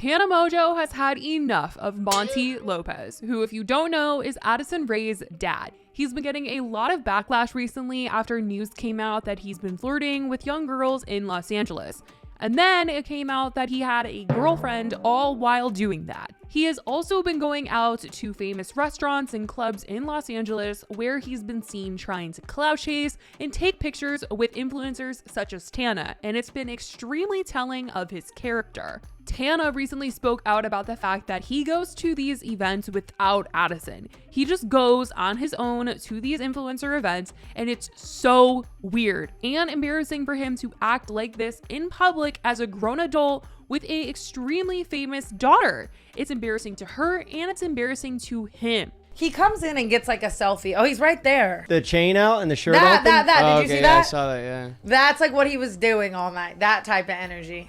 Tana Mongeau has had enough of Monty Lopez, who, if you don't know, is Addison Rae's dad. He's been getting a lot of backlash recently after news came out that he's been flirting with young girls in Los Angeles. And then it came out that he had a girlfriend all while doing that. He has also been going out to famous restaurants and clubs in Los Angeles where he's been seen trying to clout chase and take pictures with influencers such as Tana, and it's been extremely telling of his character. Tana recently spoke out about the fact that he goes to these events without Addison. He just goes on his own to these influencer events, and it's so weird and embarrassing for him to act like this in public as a grown adult with a extremely famous daughter. It's embarrassing to her and it's embarrassing to him. He comes in and gets like a selfie. Oh, he's right there. The chain out and the shirt open? Did you see that? I saw that, yeah. That's like what he was doing all night. That type of energy.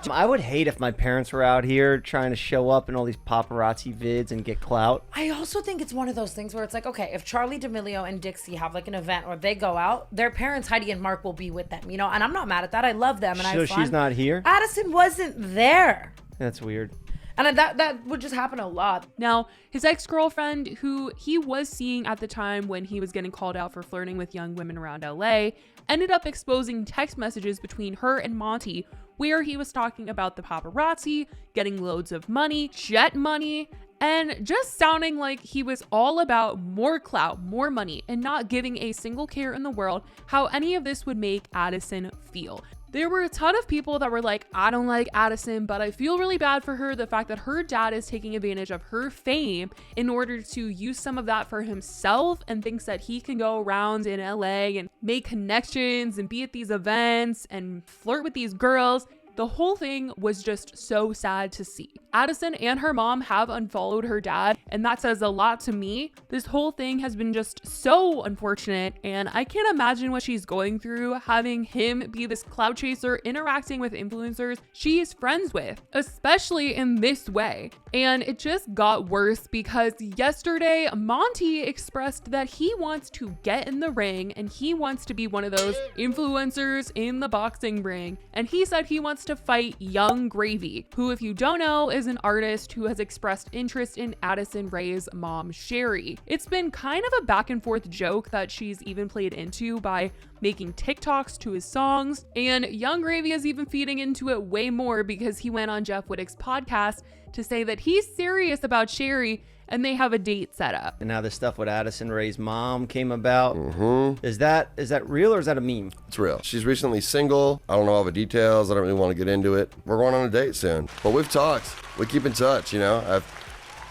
I would hate if my parents were out here trying to show up in all these paparazzi vids and get clout. I also think it's one of those things where it's like, okay, if Charlie D'Amelio and Dixie have like an event or they go out, their parents, Heidi and Mark, will be with them, you know? And I'm not mad at that. I love them. And So she's not here? Addison wasn't there. That's weird. And that would just happen a lot. Now, his ex-girlfriend, who he was seeing at the time when he was getting called out for flirting with young women around LA, ended up exposing text messages between her and Monty where he was talking about the paparazzi, getting loads of money, jet money, and just sounding like he was all about more clout, more money, and not giving a single care in the world how any of this would make Addison feel. There were a ton of people that were like, I don't like Addison, but I feel really bad for her. The fact that her dad is taking advantage of her fame in order to use some of that for himself and thinks that he can go around in LA and make connections and be at these events and flirt with these girls. The whole thing was just so sad to see. Addison and her mom have unfollowed her dad, and that says a lot to me. This whole thing has been just so unfortunate, and I can't imagine what she's going through, having him be this clout chaser interacting with influencers she is friends with, especially in this way. And it just got worse because yesterday, Monty expressed that he wants to get in the ring and he wants to be one of those influencers in the boxing ring. And he said he wants to fight Young Gravy, who, if you don't know, is an artist who has expressed interest in Addison Rae's mom, Sherry. It's been kind of a back and forth joke that she's even played into by making TikToks to his songs, and Young Gravy is even feeding into it way more because he went on Jeff Wittick's podcast to say that he's serious about Sherry and they have a date set up. And now this stuff with Addison Rae's mom came about. Mm-hmm. Is that real or is that a meme? It's real. She's recently single. I don't know all the details. I don't really want to get into it. We're going on a date soon. But we've talked. We keep in touch, you know. I've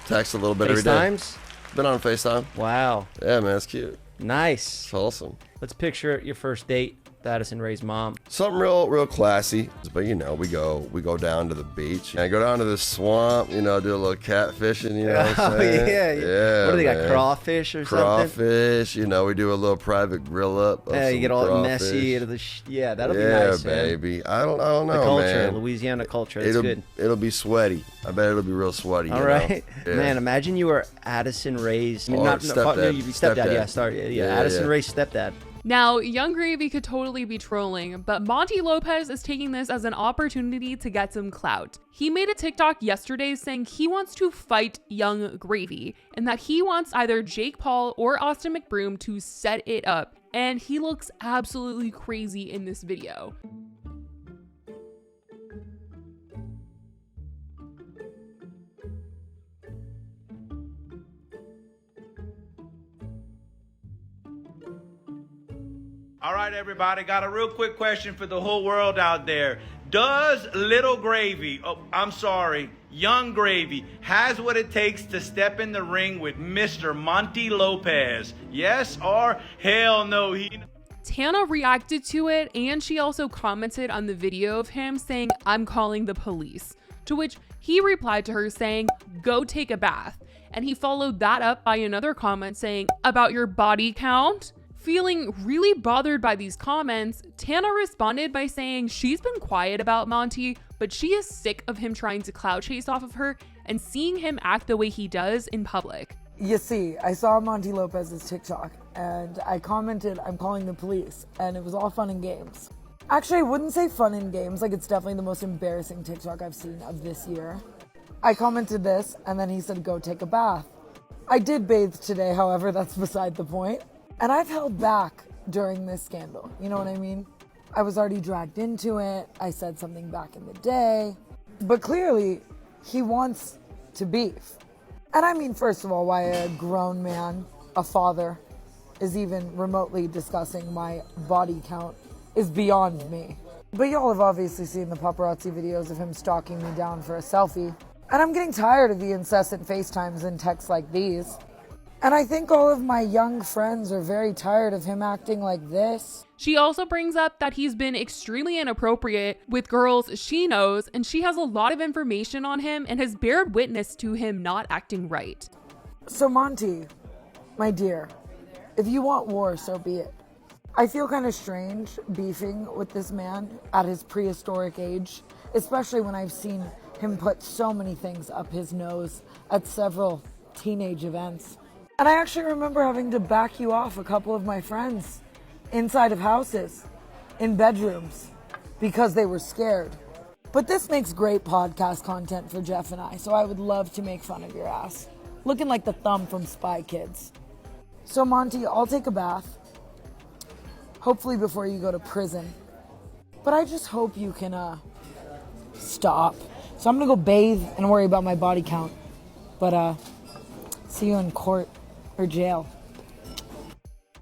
texted a little bit every day. FaceTimes? Been on FaceTime. Wow. Yeah, man, it's cute. Nice. It's awesome. Let's picture your first date with Addison Rae's mom. Something real classy. But you know, we go down to the beach. I go down to the swamp, you know, do a little catfishing, you know what I'm saying? Yeah. What do they got, man. crawfish or something? Crawfish, you know, we do a little private grill up. Yeah, you get all crawfish. Messy into the yeah, that'll be nice, Yeah, baby. I don't know, the culture, man. Louisiana culture, that's good. It'll be sweaty. I bet it'll be real sweaty. All right. Yeah. Man, imagine you were Addison Rae's stepdad. Addison Rae's stepdad. Now, Young Gravy could totally be trolling, but Monty Lopez is taking this as an opportunity to get some clout. He made a TikTok yesterday saying he wants to fight Young Gravy and that he wants either Jake Paul or Austin McBroom to set it up. And he looks absolutely crazy in this video. All right, everybody, got a real quick question for the whole world out there. Does Young Gravy, has what it takes to step in the ring with Mr. Monty Lopez? Yes or hell no? Tana reacted to it, and she also commented on the video of him saying, "I'm calling the police," to which he replied to her saying, "Go take a bath." And he followed that up by another comment saying, "About your body count?" Feeling really bothered by these comments, Tana responded by saying she's been quiet about Monty, but she is sick of him trying to clout chase off of her and seeing him act the way he does in public. You see, I saw Monty Lopez's TikTok and I commented, "I'm calling the police," and it was all fun and games. Actually, I wouldn't say fun and games. Like, it's definitely the most embarrassing TikTok I've seen of this year. I commented this, and then he said, go take a bath. I did bathe today, however, that's beside the point. And I've held back during this scandal. You know what I mean? I was already dragged into it. I said something back in the day. But clearly, he wants to beef. And I mean, first of all, why a grown man, a father, is even remotely discussing my body count is beyond me. But y'all have obviously seen the paparazzi videos of him stalking me down for a selfie. And I'm getting tired of the incessant FaceTimes and texts like these. And I think all of my young friends are very tired of him acting like this. She also brings up that he's been extremely inappropriate with girls she knows, and she has a lot of information on him and has bared witness to him not acting right. So Monty, my dear, if you want war, so be it. I feel kind of strange beefing with this man at his prehistoric age, especially when I've seen him put so many things up his nose at several teenage events. And I actually remember having to back you off a couple of my friends inside of houses, in bedrooms, because they were scared. But this makes great podcast content for Jeff and I, so I would love to make fun of your ass. Looking like the thumb from Spy Kids. So Monty, I'll take a bath, hopefully before you go to prison. But I just hope you can, stop. So I'm gonna go bathe and worry about my body count. But, see you in court or jail.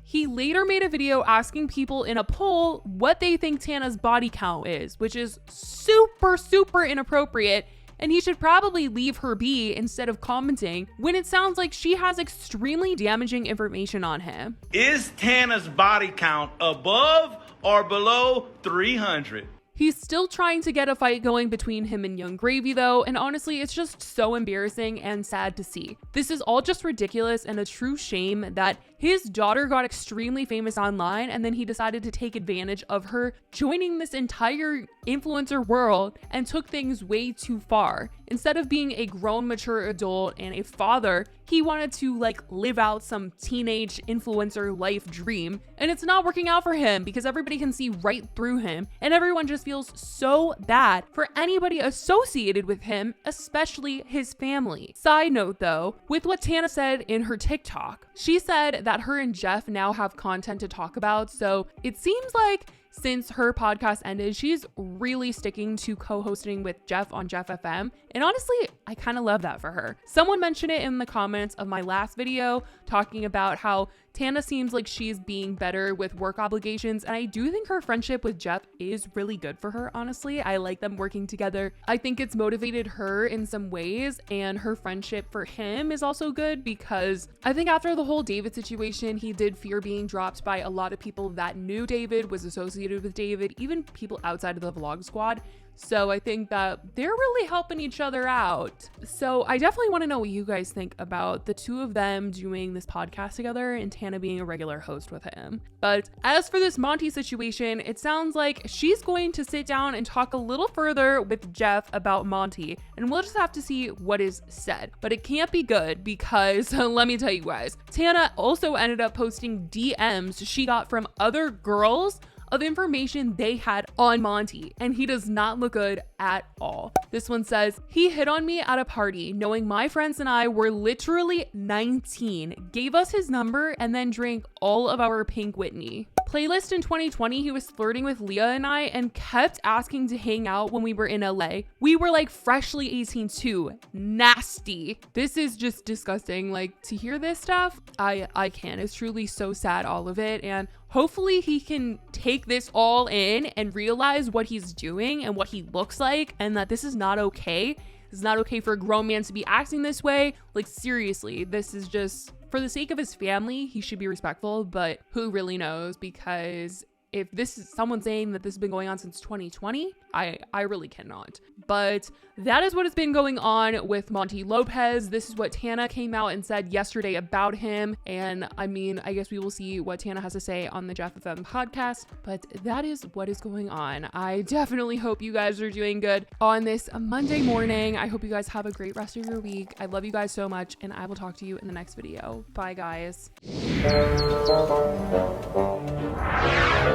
He later made a video asking people in a poll what they think Tana's body count is, which is super inappropriate, and he should probably leave her be instead of commenting when it sounds like she has extremely damaging information on him. Is Tana's body count above or below 300? He's still trying to get a fight going between him and Young Gravy though, and honestly, it's just so embarrassing and sad to see. This is all just ridiculous and a true shame that his daughter got extremely famous online and then he decided to take advantage of her joining this entire influencer world and took things way too far. Instead of being a grown, mature adult and a father, he wanted to live out some teenage influencer life dream, and it's not working out for him because everybody can see right through him and everyone just feels so bad for anybody associated with him, especially his family. Side note though, with what Tana said in her TikTok, she said that her and Jeff now have content to talk about, so it seems like since her podcast ended, she's really sticking to co-hosting with Jeff on Jeff FM. And honestly, I kind of love that for her. Someone mentioned it in the comments of my last video talking about how Tana seems like she's being better with work obligations. And I do think her friendship with Jeff is really good for her, honestly. I like them working together. I think it's motivated her in some ways, and her friendship for him is also good because I think after the whole David situation, he did fear being dropped by a lot of people that knew David, was associated with David, even people outside of the vlog squad. So I think that they're really helping each other out. So I definitely want to know what you guys think about the two of them doing this podcast together and Tana being a regular host with him. But as for this Monty situation, it sounds like she's going to sit down and talk a little further with Jeff about Monty, and we'll just have to see what is said. But it can't be good because let me tell you guys, Tana also ended up posting DMs she got from other girls of information they had on Monty, and he does not look good at all. This one says, he hit on me at a party knowing my friends and I were literally 19, gave us his number, and then drank all of our Pink Whitney. Playlist in 2020, he was flirting with Leah and I and kept asking to hang out when we were in LA. We were freshly 18 too. Nasty. This is just disgusting. To hear this stuff, I can't. It's truly so sad, all of it. And hopefully he can take this all in and realize what he's doing and what he looks like, and that this is not okay. It's not okay for a grown man to be acting this way. Seriously, this is just for the sake of his family. He should be respectful, but who really knows? Because if this is someone saying that this has been going on since 2020, I really cannot. But that is what has been going on with Monty Lopez. This is what Tana came out and said yesterday about him. And I mean, I guess we will see what Tana has to say on the Jeff FM podcast, but that is what is going on. I definitely hope you guys are doing good on this Monday morning. I hope you guys have a great rest of your week. I love you guys so much, and I will talk to you in the next video. Bye, guys.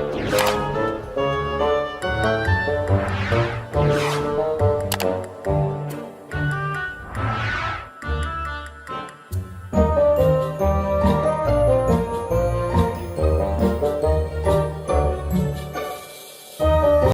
Thank you.